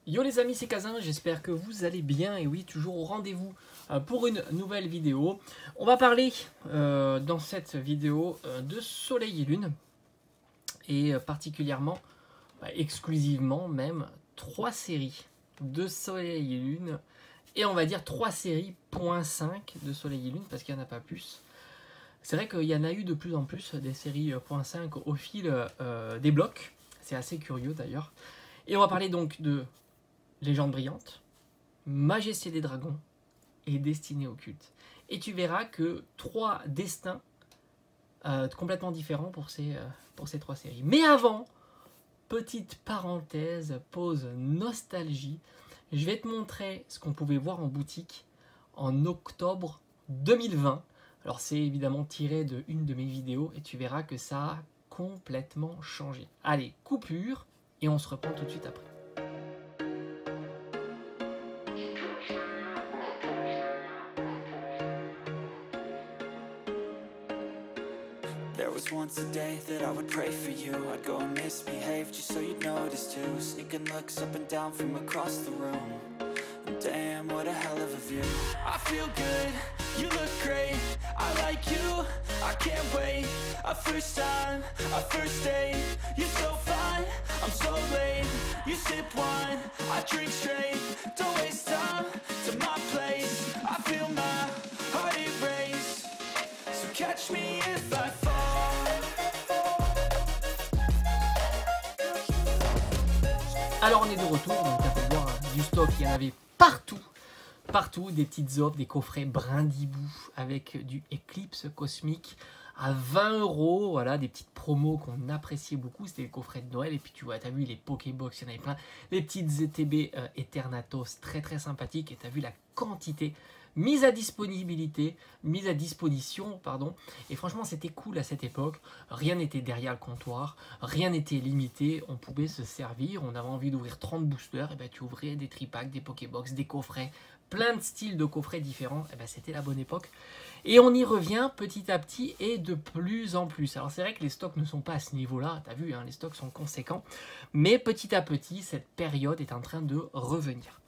Yo les amis, c'est Kazin, j'espère que vous allez bien et oui, toujours au rendez-vous pour une nouvelle vidéo. On va parler dans cette vidéo de Soleil et Lune et particulièrement, exclusivement même, 3 séries de Soleil et Lune et on va dire 3 séries .5 de Soleil et Lune parce qu'il n'y en a pas plus. C'est vrai qu'il y en a eu de plus en plus des séries .5 au fil des blocs, c'est assez curieux d'ailleurs. Et on va parler donc de Légende brillante, Majesté des dragons et Destinée occulte. Et tu verras que 3 destins complètement différents pour ces 3 séries. Mais avant, petite parenthèse, pause nostalgie, je vais te montrer ce qu'on pouvait voir en boutique en octobre 2020. Alors c'est évidemment tiré de une de mes vidéos et tu verras que ça a complètement changé. Allez, coupure et on se reprend tout de suite après. There was once a day that I would pray for you. I'd go and misbehave just so you'd notice too. Sneaking looks up and down from across the room. And damn, what a hell of a view. I feel good, you look great. I like you, I can't wait. A first time, a first date. You're so fine, I'm so late. You sip wine, I drink straight. Don't waste time to my place. I feel my heart erase. So catch me if I fall. Alors on est de retour, donc tu peux voir du stock, il y en avait partout, des petites offres, des coffrets Brindibou avec du Eclipse cosmique à 20 €, voilà, des petites promos qu'on appréciait beaucoup, c'était les coffrets de Noël, et puis tu vois, tu as vu les Pokébox, il y en avait plein, les petites ZTB Eternatos, très très sympathiques, et tu as vu la quantité mise à disposition, pardon. Et franchement, c'était cool à cette époque. Rien n'était derrière le comptoir, rien n'était limité. On pouvait se servir. On avait envie d'ouvrir 30 boosters, et ben tu ouvrais des tripacks, des Pokébox, des coffrets, plein de styles de coffrets différents. Et ben c'était la bonne époque. Et on y revient petit à petit et de plus en plus. Alors c'est vrai que les stocks ne sont pas à ce niveau-là. Tu as vu, hein, les stocks sont conséquents. Mais petit à petit, cette période est en train de revenir.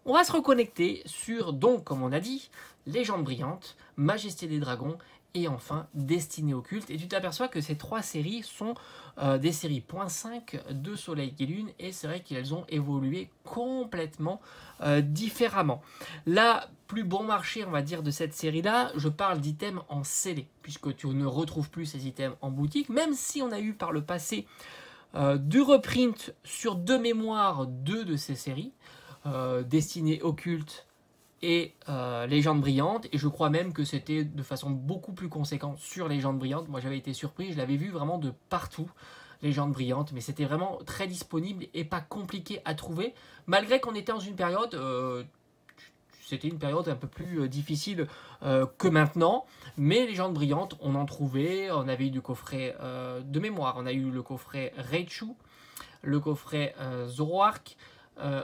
On va se reconnecter sur, donc, comme on a dit, Légende brillante, Majesté des dragons et enfin Destinée occulte. Et tu t'aperçois que ces 3 séries sont des séries .5 de Soleil et Lune et c'est vrai qu'elles ont évolué complètement différemment. La plus bon marché, on va dire, de cette série-là, je parle d'items en scellé, puisque tu ne retrouves plus ces items en boutique, même si on a eu par le passé du reprint sur de mémoire 2 de ces séries. Destinée occulte et Légende brillante, et je crois même que c'était de façon beaucoup plus conséquente sur Légende brillante. Moi j'avais été surpris, je l'avais vu vraiment de partout, Légende brillante, mais c'était vraiment très disponible et pas compliqué à trouver, malgré qu'on était dans une période, c'était une période un peu plus difficile que maintenant, mais Légende brillante, on en trouvait, on avait eu du coffret de mémoire, on a eu le coffret Raichu, le coffret Zoroark,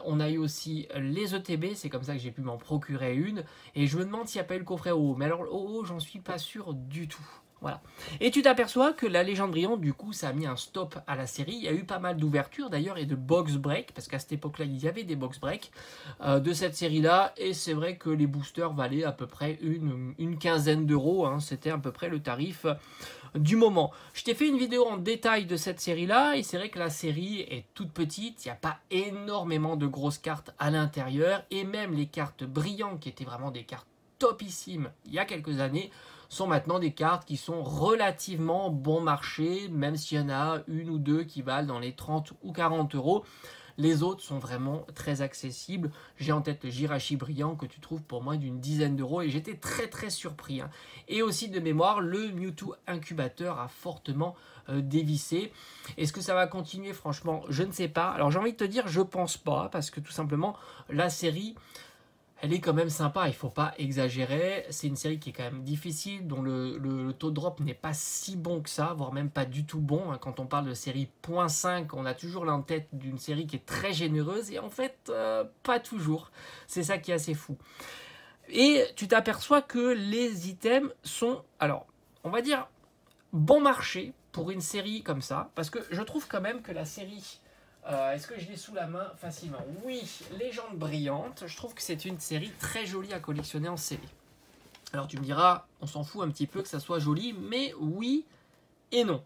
on a eu aussi les ETB, c'est comme ça que j'ai pu m'en procurer une. Et je me demande s'il n'y a pas eu le coffret OO. Mais alors le OO, j'en suis pas sûr du tout. Voilà. Et tu t'aperçois que la Légende brillante, du coup, ça a mis un stop à la série. Il y a eu pas mal d'ouvertures d'ailleurs et de box break, parce qu'à cette époque-là, il y avait des box break de cette série-là. Et c'est vrai que les boosters valaient à peu près une quinzaine d'euros, hein. C'était à peu près le tarif du moment. Je t'ai fait une vidéo en détail de cette série-là, et c'est vrai que la série est toute petite, il n'y a pas énormément de grosses cartes à l'intérieur, et même les cartes brillantes, qui étaient vraiment des cartes topissimes il y a quelques années, sont maintenant des cartes qui sont relativement bon marché, même s'il y en a une ou deux qui valent dans les 30 ou 40 €. Les autres sont vraiment très accessibles. J'ai en tête le Jirachi brillant que tu trouves pour moins d'une dizaine d'euros et j'étais très très surpris, hein. Et aussi de mémoire, le Mewtwo incubateur a fortement dévissé. Est-ce que ça va continuer? Franchement, je ne sais pas. Alors j'ai envie de te dire, je pense pas, parce que tout simplement, la série, elle est quand même sympa, il ne faut pas exagérer. C'est une série qui est quand même difficile, dont le taux de drop n'est pas si bon que ça, voire même pas du tout bon. Quand on parle de série .5, on a toujours en tête d'une série qui est très généreuse, et en fait, pas toujours. C'est ça qui est assez fou. Et tu t'aperçois que les items sont, alors, on va dire, bon marché pour une série comme ça, parce que je trouve quand même que la série Est-ce que je l'ai sous la main facilement? Oui, Légende brillante. Je trouve que c'est une série très jolie à collectionner en CD. Alors tu me diras, on s'en fout un petit peu que ça soit joli, mais oui et non.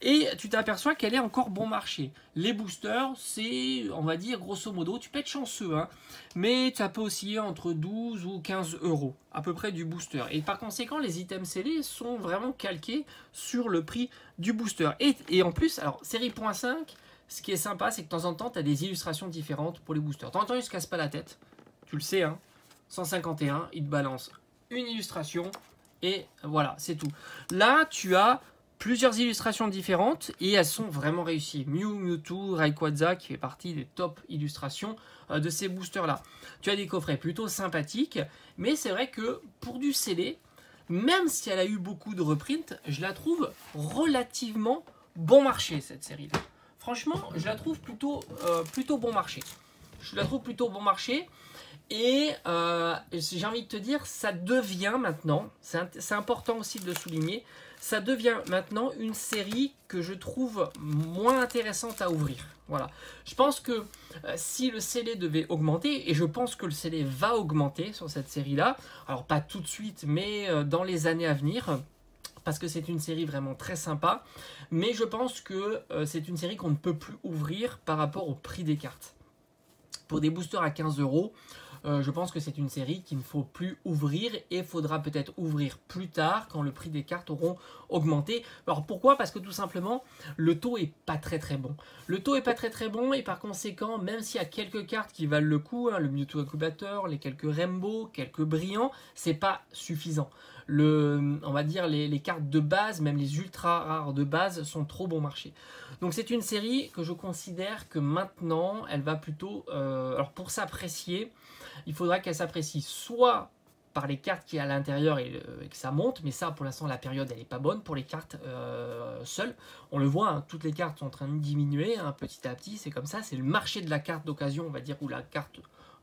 Et tu t'aperçois qu'elle est encore bon marché. Les boosters, c'est, on va dire, grosso modo, tu peux être chanceux, hein, mais ça peut osciller entre 12 ou 15 euros, à peu près du booster. Et par conséquent, les items scellés sont vraiment calqués sur le prix du booster. Et en plus, alors, série .5, ce qui est sympa, c'est que de temps en temps, tu as des illustrations différentes pour les boosters. De temps en temps, ils ne se cassent pas la tête, tu le sais, hein. 151, il te balance une illustration, et voilà, c'est tout. Là, tu as plusieurs illustrations différentes et elles sont vraiment réussies. Mewtwo, Rayquaza qui fait partie des top illustrations de ces boosters là. Tu as des coffrets plutôt sympathiques, mais c'est vrai que pour du scellé, même si elle a eu beaucoup de reprints, je la trouve relativement bon marché cette série là. Franchement, je la trouve plutôt bon marché. Je la trouve plutôt bon marché. Et j'ai envie de te dire, ça devient maintenant, c'est important aussi de le souligner, ça devient maintenant une série que je trouve moins intéressante à ouvrir. Voilà. Je pense que si le scellé devait augmenter, et je pense que le scellé va augmenter sur cette série-là, alors pas tout de suite, mais dans les années à venir, parce que c'est une série vraiment très sympa, mais je pense que c'est une série qu'on ne peut plus ouvrir par rapport au prix des cartes. Pour des boosters à 15 euros, je pense que c'est une série qu'il ne faut plus ouvrir et faudra peut-être ouvrir plus tard quand le prix des cartes auront augmenté. Alors pourquoi? Parce que tout simplement, le taux est pas très bon. Le taux est pas très bon et par conséquent, même s'il y a quelques cartes qui valent le coup, hein, le Mewtwo Incubator, les quelques Rainbow, quelques brillants, c'est pas suffisant. On va dire les cartes de base, même les ultra rares de base, sont trop bon marché. Donc c'est une série que je considère que maintenant, elle va plutôt... alors pour s'apprécier, il faudra qu'elle s'apprécie soit par les cartes qui est à l'intérieur et que ça monte, mais ça pour l'instant la période elle n'est pas bonne pour les cartes seules. On le voit, hein, toutes les cartes sont en train de diminuer hein, petit à petit, c'est comme ça, c'est le marché de la carte d'occasion, on va dire, où la carte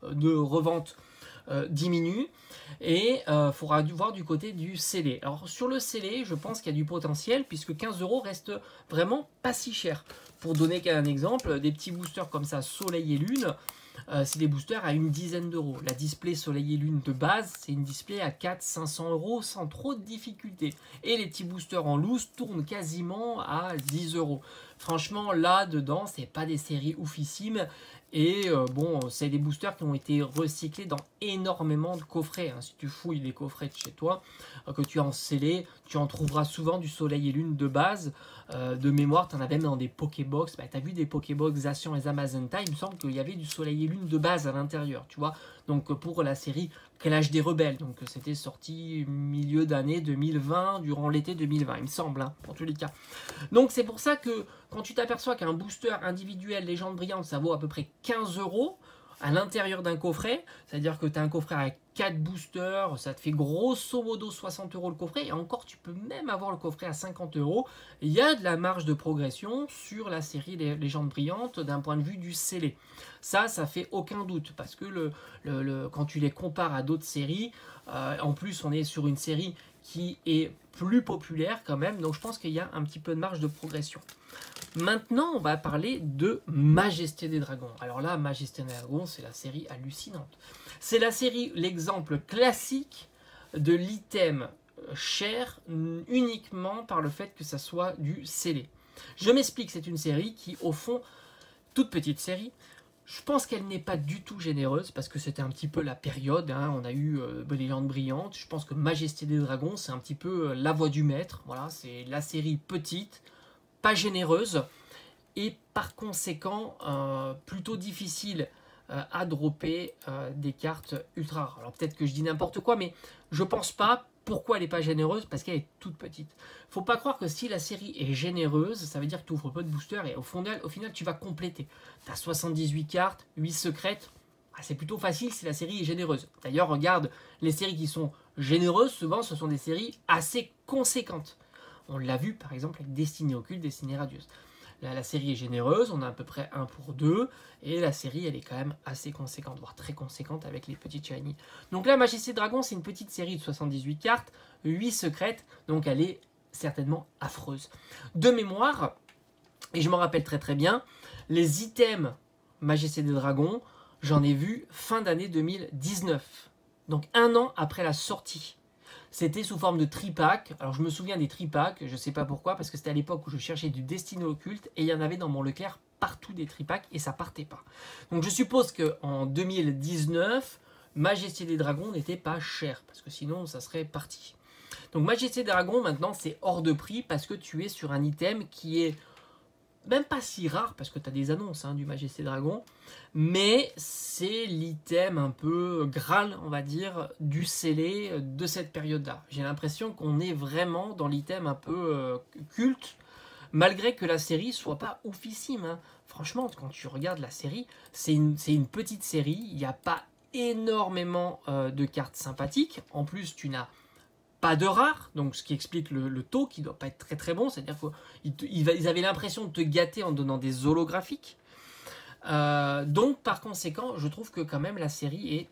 de revente diminue, et il faudra voir du côté du scellé. Alors sur le scellé, je pense qu'il y a du potentiel puisque 15 euros reste vraiment pas si cher. Pour donner qu'un exemple, des petits boosters comme ça, Soleil et Lune, c'est des boosters à une dizaine d'euros. La display Soleil et Lune de base, c'est une display à 400-500 euros sans trop de difficulté. Et les petits boosters en loose tournent quasiment à 10 euros. Franchement, là, dedans, c'est pas des séries oufissimes. Et bon, c'est des boosters qui ont été recyclés dans énormément de coffrets. Hein. Si tu fouilles les coffrets de chez toi, que tu as en scellé, tu en trouveras souvent du Soleil et Lune de base. De mémoire, tu en as même dans des Pokébox. Bah, tu as vu des Pokébox Zacian et Zamazenta, il me semble qu'il y avait du Soleil et Lune de base à l'intérieur, tu vois. Donc pour la série Clash des Rebelles, donc c'était sorti milieu d'année 2020, durant l'été 2020, il me semble, hein, en tous les cas. Donc c'est pour ça que quand tu t'aperçois qu'un booster individuel Légende brillante, ça vaut à peu près 15 euros à l'intérieur d'un coffret, c'est-à-dire que tu as un coffret avec 4 boosters, ça te fait grosso modo 60 euros le coffret, et encore tu peux même avoir le coffret à 50 euros. Il y a de la marge de progression sur la série Légendes brillantes d'un point de vue du scellé. Ça fait aucun doute, parce que quand tu les compares à d'autres séries, en plus on est sur une série qui est plus populaire quand même, donc je pense qu'il y a un petit peu de marge de progression. Maintenant, on va parler de Majesté des Dragons. Alors là, Majesté des Dragons, c'est la série hallucinante. C'est la série, l'exemple classique de l'item cher uniquement par le fait que ça soit du scellé. Je m'explique, c'est une série qui, au fond, toute petite série, je pense qu'elle n'est pas du tout généreuse parce que c'était un petit peu la période. Hein, on a eu Légendes brillantes. Je pense que Majesté des Dragons, c'est un petit peu la voix du maître. Voilà, c'est la série petite, pas généreuse et par conséquent plutôt difficile à dropper des cartes ultra rares. Alors peut-être que je dis n'importe quoi, mais je pense pas. Pourquoi elle n'est pas généreuse? Parce qu'elle est toute petite. Faut pas croire que si la série est généreuse, ça veut dire que tu ouvres peu de boosters et au final tu vas compléter. Tu as 78 cartes, 8 secrètes. Ah, c'est plutôt facile si la série est généreuse. D'ailleurs, regarde, les séries qui sont généreuses, souvent ce sont des séries assez conséquentes. On l'a vu par exemple avec Destinée Occulte, Destinée Radieuse. Là, la série est généreuse, on a à peu près 1 pour 2, et la série elle est quand même assez conséquente, voire très conséquente avec les petites shiny. Donc là, Majesté Dragon, c'est une petite série de 78 cartes, 8 secrètes, donc elle est certainement affreuse. De mémoire, Et je m'en rappelle très très bien, les items Majesté des Dragons, j'en ai vu fin d'année 2019. Donc 1 an après la sortie. C'était sous forme de tripack. Alors je me souviens des tripacks, je ne sais pas pourquoi, parce que c'était à l'époque où je cherchais du Destiny Occulte et il y en avait dans mon Leclerc partout des tripacks et ça partait pas. Donc je suppose qu'en 2019, Majesté des Dragons n'était pas cher, parce que sinon ça serait parti. Donc Majesté des Dragons maintenant c'est hors de prix parce que tu es sur un item qui est même pas si rare, parce que tu as des annonces du Majesté Dragon, mais c'est l'item un peu Graal, on va dire, du scellé de cette période-là. J'ai l'impression qu'on est vraiment dans l'item un peu culte, malgré que la série soit pas oufissime. Franchement, quand tu regardes la série, c'est une petite série, il n'y a pas énormément de cartes sympathiques. En plus, tu n'as pas de rares, donc ce qui explique le taux qui doit pas être très très bon, c'est-à-dire qu'ils avaient l'impression de te gâter en donnant des holographiques. Donc par conséquent, je trouve que quand même la série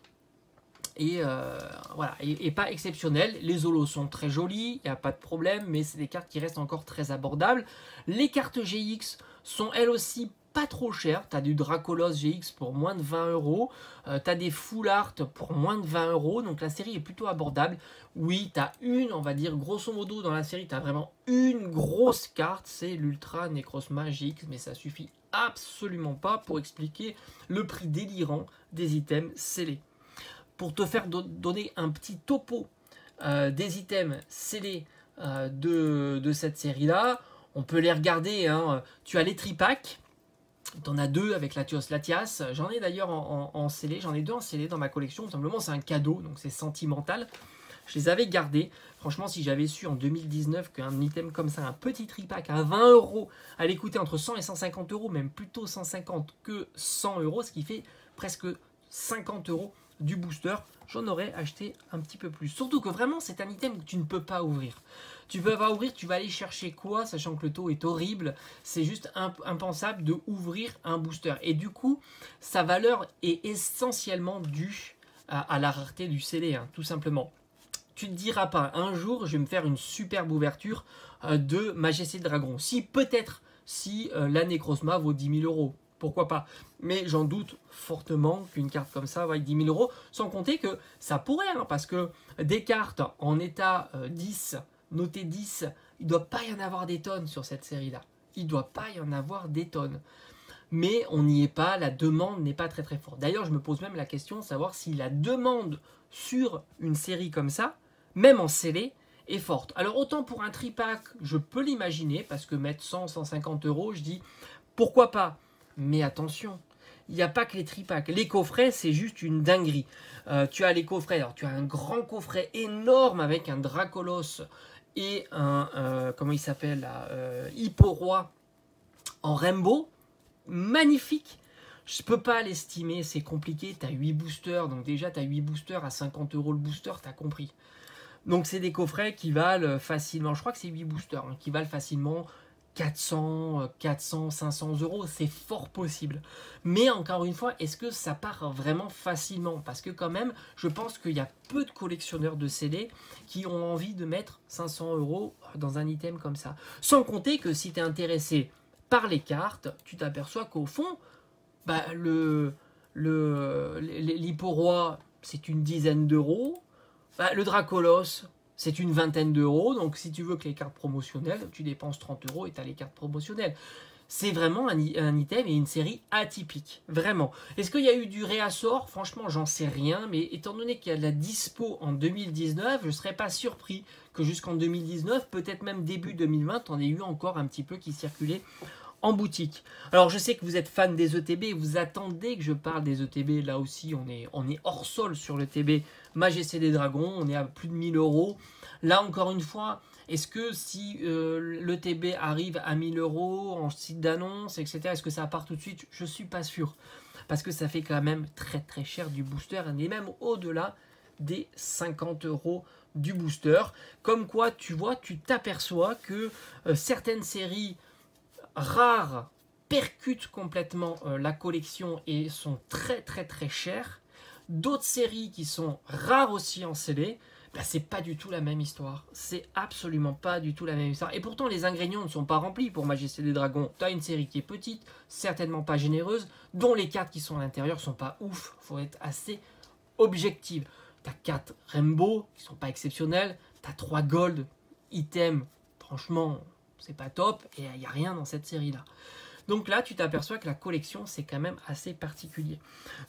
est pas exceptionnelle. Les holos sont très jolis, il n'y a pas de problème, mais c'est des cartes qui restent encore très abordables. Les cartes GX sont elles aussi pas trop cher, tu as du Dracolos GX pour moins de 20 €, tu as des Full Art pour moins de 20 €, donc la série est plutôt abordable. Oui, tu as on va dire, grosso modo, dans la série, tu as vraiment une grosse carte, c'est l'Ultra Necrozma GX, mais ça suffit absolument pas pour expliquer le prix délirant des items scellés. Pour te faire donner un petit topo des items scellés de cette série-là, on peut les regarder, tu as les tripacks. T'en as 2 avec Latios Latias. J'en ai d'ailleurs en scellé. J'en ai 2 en scellé dans ma collection. Tout simplement, c'est un cadeau, donc c'est sentimental. Je les avais gardés. Franchement, si j'avais su en 2019 qu'un item comme ça, un petit tripack à 20 €, allait coûter entre 100 et 150 €, même plutôt 150 que 100 €, ce qui fait presque 50 € du booster, j'en aurais acheté un petit peu plus. Surtout que vraiment, c'est un item que tu ne peux pas ouvrir. Tu peux pas ouvrir, tu vas aller chercher quoi, sachant que le taux est horrible. C'est juste impensable de ouvrir un booster. Et du coup, sa valeur est essentiellement due à la rareté du scellé, tout simplement. Tu ne te diras pas, un jour, je vais me faire une superbe ouverture de Majesté de Dragon. Peut-être si la Necrozma vaut 10 000 €. Pourquoi pas? Mais j'en doute fortement qu'une carte comme ça vaille 10 000 €. Sans compter que ça pourrait, parce que des cartes en état 10, noté 10, il ne doit pas y en avoir des tonnes sur cette série-là. Il ne doit pas y en avoir des tonnes. Mais on n'y est pas, la demande n'est pas très très forte. D'ailleurs, je me pose même la question de savoir si la demande sur une série comme ça, même en scellé, est forte. Alors autant pour un tripack, je peux l'imaginer, parce que mettre 100, 150 €, je dis pourquoi pas. Mais attention, il n'y a pas que les tripacks. Les coffrets, c'est juste une dinguerie. Tu as les coffrets, alors tu as un grand coffret énorme avec un Dracolos et un, comment il s'appelle là, Hipporoi en rainbow. Magnifique. Je peux pas l'estimer, c'est compliqué. Tu as 8 boosters, donc déjà tu as 8 boosters à 50 € le booster, tu as compris. Donc c'est des coffrets qui valent facilement, je crois que c'est 8 boosters, qui valent facilement 400, 500 €, c'est fort possible. Mais encore une fois, est-ce que ça part vraiment facilement? Parce que quand même, je pense qu'il y a peu de collectionneurs de CD qui ont envie de mettre 500 € dans un item comme ça. Sans compter que si tu es intéressé par les cartes, tu t'aperçois qu'au fond, l'Hipporoi, c'est une dizaine d'euros. Le Dracolos, c'est une vingtaine d'euros. Donc, si tu veux que les cartes promotionnelles, tu dépenses 30 € et tu as les cartes promotionnelles. C'est vraiment un item et une série atypique. Vraiment. Est-ce qu'il y a eu du réassort? Franchement, j'en sais rien. Mais étant donné qu'il y a de la dispo en 2019, je ne serais pas surpris que jusqu'en 2019, peut-être même début 2020, on ait eu encore un petit peu qui circulait en boutique. Alors je sais que vous êtes fan des ETB, vous attendez que je parle des ETB, là aussi on est hors sol sur le TB Majesté des Dragons, on est à plus de 1000 €. Là encore une fois, est-ce que si l'ETB arrive à 1000 € en site d'annonce, etc., est-ce que ça part tout de suite? Je ne suis pas sûr, parce que ça fait quand même très très cher du booster, et même au-delà des 50 € du booster. Comme quoi, tu vois, tu t'aperçois que certaines séries rares percutent complètement la collection et sont très très très chères. D'autres séries qui sont rares aussi en scellé, bah, c'est pas du tout la même histoire. C'est absolument pas du tout la même histoire. Et pourtant, les ingrédients ne sont pas remplis pour Majesté des Dragons. Tu as une série qui est petite, certainement pas généreuse, dont les cartes qui sont à l'intérieur sont pas ouf. Faut être assez objectif. Tu as 4 Rainbow qui sont pas exceptionnels. Tu as 3 Gold items. Franchement, c'est pas top. Et il n'y a rien dans cette série-là. Donc là, tu t'aperçois que la collection, c'est quand même assez particulier.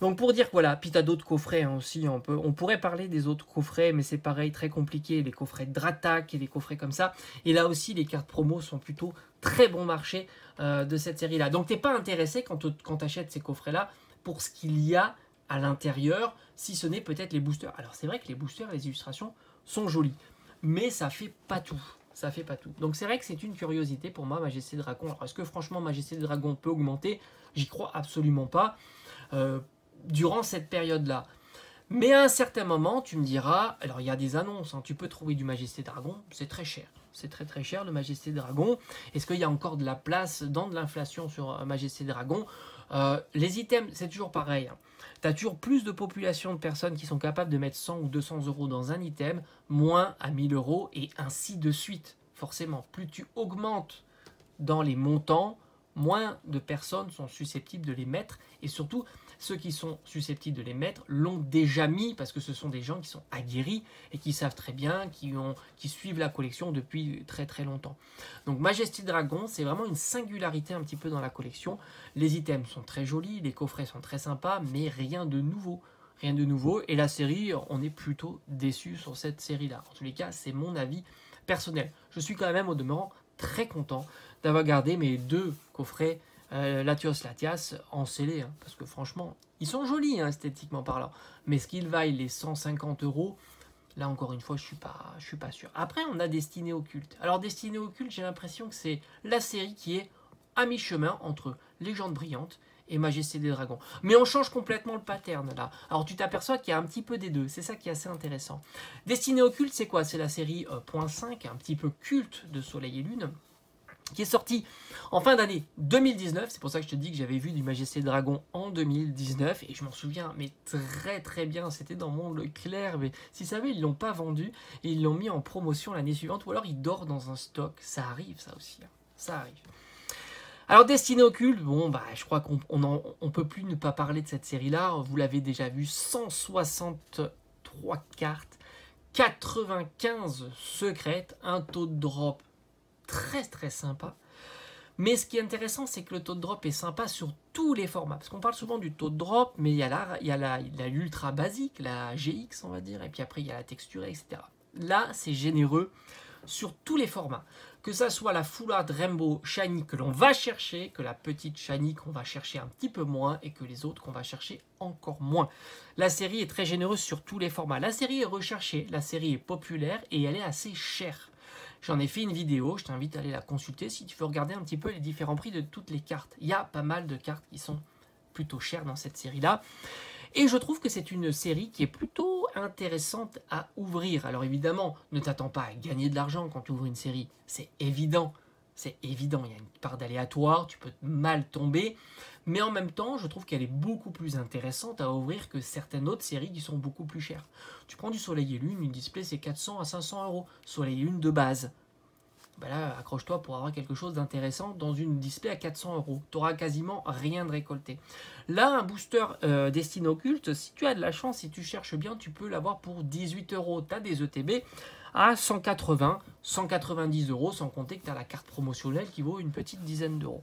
Donc pour dire que voilà, puis tu as d'autres coffrets hein, aussi. On pourrait parler des autres coffrets, mais c'est pareil, très compliqué. Les coffrets Dratak et les coffrets comme ça. Et là aussi, les cartes promo sont plutôt très bon marché de cette série-là. Donc tu n'es pas intéressé quand tu achètes ces coffrets-là pour ce qu'il y a à l'intérieur, si ce n'est peut-être les boosters. Alors c'est vrai que les boosters, les illustrations sont jolies, mais ça fait pas tout. Ça fait pas tout. Donc c'est vrai que c'est une curiosité pour moi, Majesté des Dragons. Alors est-ce que franchement Majesté des Dragons peut augmenter? J'y crois absolument pas durant cette période-là. Mais à un certain moment, tu me diras, alors il y a des annonces, hein, tu peux trouver du Majesté Dragon, c'est très cher. C'est très très cher le Majesté Dragon. Est-ce qu'il y a encore de la place dans de l'inflation sur Majesté Dragon? Les items, c'est toujours pareil. Hein. Tu as toujours plus de population de personnes qui sont capables de mettre 100 ou 200 euros dans un item, moins à 1000 euros et ainsi de suite. Forcément, plus tu augmentes dans les montants, moins de personnes sont susceptibles de les mettre. Et surtout, ceux qui sont susceptibles de les mettre l'ont déjà mis parce que ce sont des gens qui sont aguerris et qui savent très bien, qui suivent la collection depuis très très longtemps. Donc Majesté Dragon, c'est vraiment une singularité un petit peu dans la collection. Les items sont très jolis, les coffrets sont très sympas, mais rien de nouveau. Rien de nouveau. Et la série, on est plutôt déçu sur cette série-là. En tous les cas, c'est mon avis personnel. Je suis quand même au demeurant très content d'avoir gardé mes 2 coffrets Latios Latias en scellé, hein, parce que franchement, ils sont jolis hein, esthétiquement parlant, mais ce qu'ils vaillent les 150 euros, là encore une fois, je suis pas sûr. Après, on a Destinée Occulte. Alors Destinée Occulte, j'ai l'impression que c'est la série qui est à mi-chemin entre Légende Brillante et Majesté des Dragons. Mais on change complètement le pattern là. Alors tu t'aperçois qu'il y a un petit peu des deux, c'est ça qui est assez intéressant. Destinée Occulte, c'est quoi? C'est la série .5, un petit peu culte de Soleil et Lune, qui est sorti en fin d'année 2019. C'est pour ça que je te dis que j'avais vu du Majesté Dragon en 2019 et je m'en souviens mais très très bien. C'était dans mon Leclerc, mais si vous savez, ils l'ont pas vendu et ils l'ont mis en promotion l'année suivante, ou alors il dort dans un stock. Ça arrive ça aussi, hein. Ça arrive. Alors Destinée Occulte, bon bah je crois qu'on peut plus ne pas parler de cette série là. Vous l'avez déjà vu, 163 cartes, 95 secrètes, un taux de drop très très sympa. Mais ce qui est intéressant, c'est que le taux de drop est sympa sur tous les formats. Parce qu'on parle souvent du taux de drop, mais il y a l'ultra basique, la GX on va dire, et puis après il y a la texturée, etc. Là, c'est généreux sur tous les formats. Que ça soit la Full Art Rainbow Shiny que l'on va chercher, que la petite Shiny qu'on va chercher un petit peu moins, et que les autres qu'on va chercher encore moins. La série est très généreuse sur tous les formats. La série est recherchée, la série est populaire, et elle est assez chère. J'en ai fait une vidéo, je t'invite à aller la consulter si tu veux regarder un petit peu les différents prix de toutes les cartes. Il y a pas mal de cartes qui sont plutôt chères dans cette série-là. Et je trouve que c'est une série qui est plutôt intéressante à ouvrir. Alors évidemment, ne t'attends pas à gagner de l'argent quand tu ouvres une série. C'est évident. C'est évident, il y a une part d'aléatoire, tu peux mal tomber. Mais en même temps, je trouve qu'elle est beaucoup plus intéressante à ouvrir que certaines autres séries qui sont beaucoup plus chères. Tu prends du Soleil et Lune, une display c'est 400 à 500 euros. Soleil et Lune de base. Ben là, accroche-toi pour avoir quelque chose d'intéressant dans une display à 400 euros. Tu n'auras quasiment rien de récolté. Là, un booster Destinée Occulte, si tu as de la chance, si tu cherches bien, tu peux l'avoir pour 18 euros. Tu as des ETB à 180, 190 euros, sans compter que tu as la carte promotionnelle qui vaut une petite dizaine d'euros.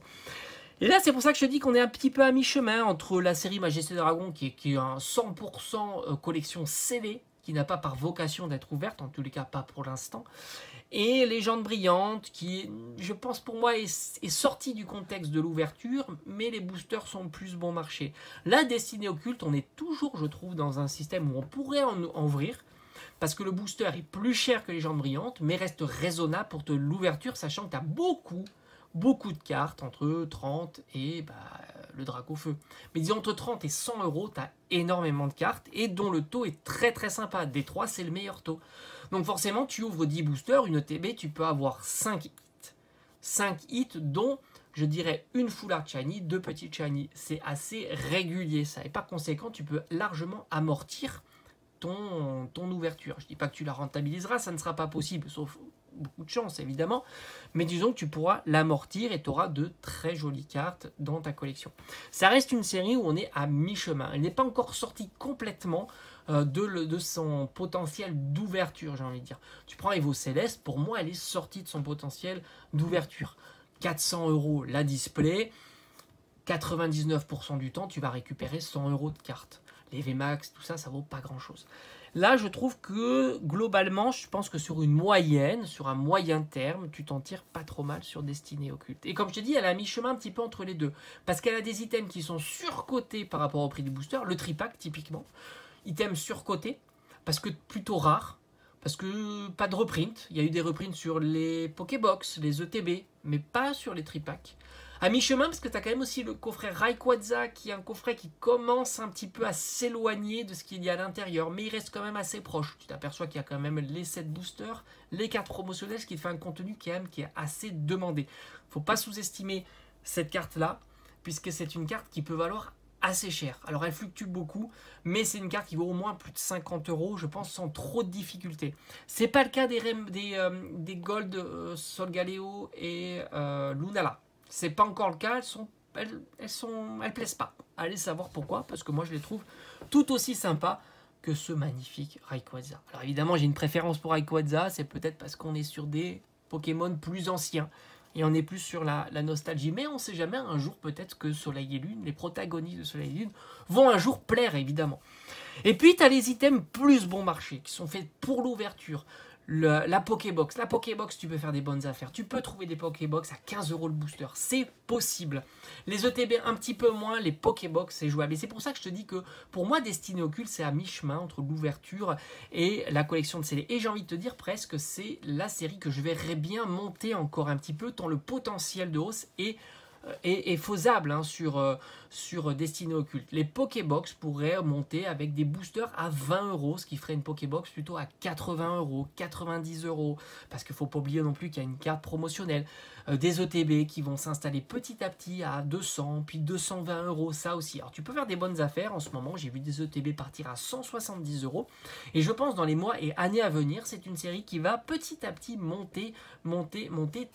Et là, c'est pour ça que je te dis qu'on est un petit peu à mi-chemin entre la série Majesté Dragon, qui est un 100% collection scellée, qui n'a pas par vocation d'être ouverte, en tous les cas pas pour l'instant, et Légende Brillante, qui, je pense pour moi, est sortie du contexte de l'ouverture, mais les boosters sont plus bon marché. La Destinée Occulte, on est toujours, je trouve, dans un système où on pourrait en ouvrir, parce que le booster est plus cher que Légende Brillante, mais reste raisonnable pour l'ouverture, sachant que tu as beaucoup de cartes, entre 30 et le Draco Feu. Mais disons entre 30 et 100 euros, tu as énormément de cartes, et dont le taux est très très sympa. Des 3, c'est le meilleur taux. Donc forcément, tu ouvres 10 boosters, une ETB, tu peux avoir 5 hits. 5 hits, dont, je dirais, une Full Art Shiny, 2 petites Shiny. C'est assez régulier, ça. Et par conséquent, tu peux largement amortir ton ouverture. Je ne dis pas que tu la rentabiliseras, ça ne sera pas possible, sauf beaucoup de chance évidemment, mais disons que tu pourras l'amortir et tu auras de très jolies cartes dans ta collection. Ça reste une série où on est à mi-chemin, elle n'est pas encore sortie complètement de son potentiel d'ouverture, j'ai envie de dire. Tu prends Evo Céleste, pour moi elle est sortie de son potentiel d'ouverture. 400 € la display, 99% du temps tu vas récupérer 100 € de cartes. Les VMAX, tout ça, ça vaut pas grand chose. Là, je trouve que globalement, je pense que sur une moyenne, sur un moyen terme, tu t'en tires pas trop mal sur Destinée Occulte. Et comme je te dis, elle a un mi-chemin un petit peu entre les deux. Parce qu'elle a des items qui sont surcotés par rapport au prix du booster. Le tripack, typiquement. Item surcoté, parce que plutôt rare. Parce que pas de reprint. Il y a eu des reprints sur les Pokébox, les ETB, mais pas sur les tripacks. À mi-chemin, parce que tu as quand même aussi le coffret Rayquaza, qui est un coffret qui commence un petit peu à s'éloigner de ce qu'il y a à l'intérieur, mais il reste quand même assez proche. Tu t'aperçois qu'il y a quand même les 7 boosters, les cartes promotionnelles, ce qui te fait un contenu qui est assez demandé. Il ne faut pas sous-estimer cette carte-là, puisque c'est une carte qui peut valoir assez cher. Alors elle fluctue beaucoup, mais c'est une carte qui vaut au moins plus de 50 €, je pense, sans trop de difficultés. C'est pas le cas des Gold Solgaleo et Lunala. C'est pas encore le cas, elles plaisent pas. Allez savoir pourquoi, parce que moi je les trouve tout aussi sympas que ce magnifique Rayquaza. Alors évidemment j'ai une préférence pour Rayquaza, c'est peut-être parce qu'on est sur des Pokémon plus anciens. Et on est plus sur la nostalgie. Mais on ne sait jamais, un jour peut-être que Soleil et Lune, les protagonistes de Soleil et Lune, vont un jour plaire évidemment. Et puis tu as les items plus bon marché, qui sont faits pour l'ouverture. La Pokébox. La Pokébox, tu peux faire des bonnes affaires. Tu peux trouver des Pokébox à 15 € le booster. C'est possible. Les ETB un petit peu moins, les Pokébox, c'est jouable. Et c'est pour ça que je te dis que pour moi, Destinée Occulte, c'est à mi-chemin entre l'ouverture et la collection de CD. Et j'ai envie de te dire presque, c'est la série que je verrais bien monter encore un petit peu, tant le potentiel de hausse est faisable hein, sur Destinée Occulte. Les Pokébox pourraient monter avec des boosters à 20 €, ce qui ferait une Pokébox plutôt à 80 €, 90 €, parce qu'il ne faut pas oublier non plus qu'il y a une carte promotionnelle, des ETB qui vont s'installer petit à petit à 200, puis 220 €, ça aussi. Alors tu peux faire des bonnes affaires en ce moment, j'ai vu des ETB partir à 170 €, et je pense dans les mois et années à venir, c'est une série qui va petit à petit monter,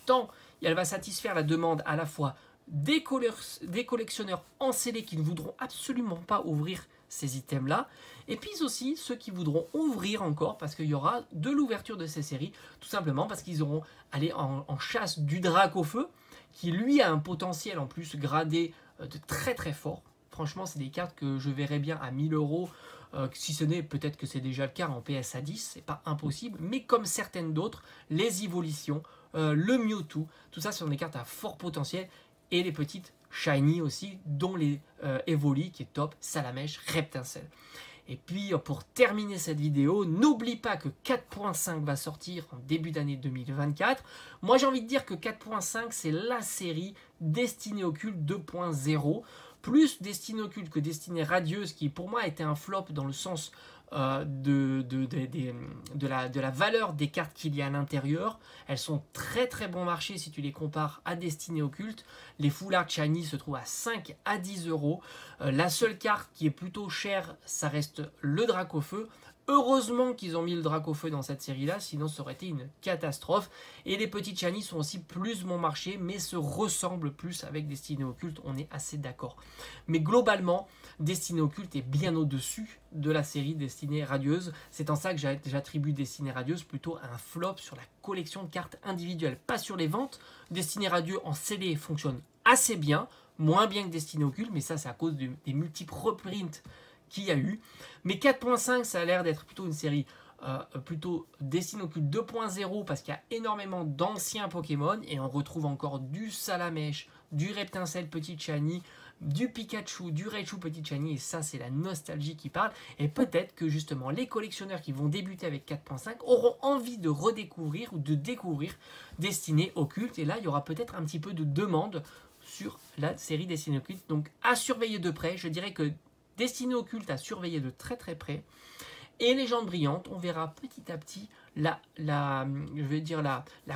tant elle va satisfaire la demande à la fois des collectionneurs en CD qui ne voudront absolument pas ouvrir ces items-là, et puis aussi ceux qui voudront ouvrir encore parce qu'il y aura de l'ouverture de ces séries, tout simplement parce qu'ils auront allé en chasse du Dracofeu, qui lui a un potentiel en plus gradé de très très fort. Franchement, c'est des cartes que je verrais bien à 1000 €, si ce n'est, peut-être que c'est déjà le cas en PSA 10, c'est pas impossible, mais comme certaines d'autres, les Evolutions, le Mewtwo, tout ça sont des cartes à fort potentiel, et les petites Shiny aussi, dont les Evoli qui est top, Salamèche, Reptincelle. Et puis pour terminer cette vidéo, n'oublie pas que 4.5 va sortir en début d'année 2024. Moi j'ai envie de dire que 4.5 c'est la série Destinée Occulte 2.0, plus Destinée Occulte que Destinée Radieuse, qui pour moi a été un flop dans le sens de la valeur des cartes qu'il y a à l'intérieur. Elles sont très très bon marché si tu les compares à Destinée Occulte. Les Full Art Shiny se trouvent à 5 à 10 €. La seule carte qui est plutôt chère, ça reste le Dracofeu. Heureusement qu'ils ont mis le Dracofeu dans cette série-là, sinon ça aurait été une catastrophe. Et les petites Shiny sont aussi plus bon marché, mais se ressemblent plus avec Destinée Occulte, on est assez d'accord. Mais globalement, Destinée Occulte est bien au-dessus de la série Destinée Radieuse. C'est en ça que j'attribue Destinée Radieuse plutôt à un flop sur la collection de cartes individuelles, pas sur les ventes. Destinée Radieuse en CD fonctionne assez bien, moins bien que Destinée Occulte, mais ça c'est à cause des multiples reprints qu'il y a eu. Mais 4.5 ça a l'air d'être plutôt une série plutôt Destinée Occulte 2.0 parce qu'il y a énormément d'anciens Pokémon et on retrouve encore du Salamèche, du Reptincelle Petite Shiny, du Pikachu, du Raichu Petite Shiny, et ça c'est la nostalgie qui parle. Et peut-être que justement les collectionneurs qui vont débuter avec 4.5 auront envie de redécouvrir ou de découvrir Destinée Occulte, et là il y aura peut-être un petit peu de demande sur la série Destinée Occulte, donc à surveiller de près. Je dirais que Destinée Occulte à surveiller de très très près. Et Légende Brillante, on verra petit à petit la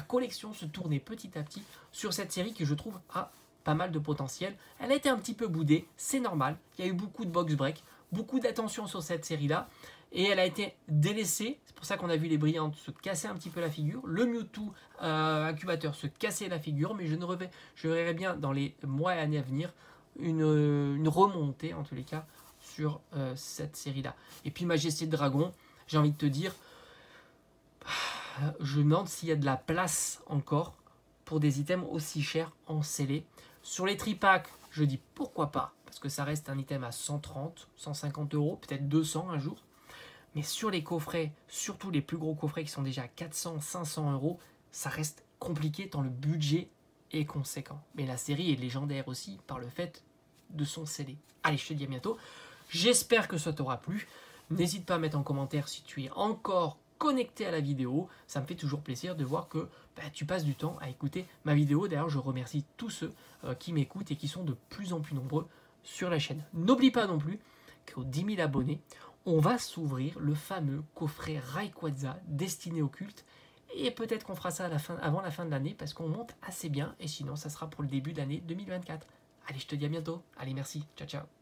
collection se tourner petit à petit sur cette série qui je trouve a pas mal de potentiel. Elle a été un petit peu boudée, c'est normal. Il y a eu beaucoup de box break, beaucoup d'attention sur cette série-là. Et elle a été délaissée. C'est pour ça qu'on a vu les brillantes se casser un petit peu la figure. Le Mewtwo incubateur se casser la figure. Mais je verrai bien dans les mois et années à venir une remontée, en tous les cas, sur cette série-là. Et puis Majesté de Dragon, j'ai envie de te dire, je me demande s'il y a de la place encore pour des items aussi chers en scellé. Sur les tripacks, je dis pourquoi pas, parce que ça reste un item à 130, 150 euros, peut-être 200 un jour. Mais sur les coffrets, surtout les plus gros coffrets qui sont déjà à 400, 500 euros, ça reste compliqué tant le budget est conséquent. Mais la série est légendaire aussi par le fait de son scellé. Allez, je te dis à bientôt. J'espère que ça t'aura plu. N'hésite pas à mettre en commentaire si tu es encore connecté à la vidéo. Ça me fait toujours plaisir de voir que tu passes du temps à écouter ma vidéo. D'ailleurs, je remercie tous ceux qui m'écoutent et qui sont de plus en plus nombreux sur la chaîne. N'oublie pas non plus qu'aux 10 000 abonnés, on va s'ouvrir le fameux coffret Rayquaza destiné au culte. Et peut-être qu'on fera ça avant la fin de l'année parce qu'on monte assez bien. Et sinon, ça sera pour le début de l'année 2024. Allez, je te dis à bientôt. Allez, merci. Ciao, ciao.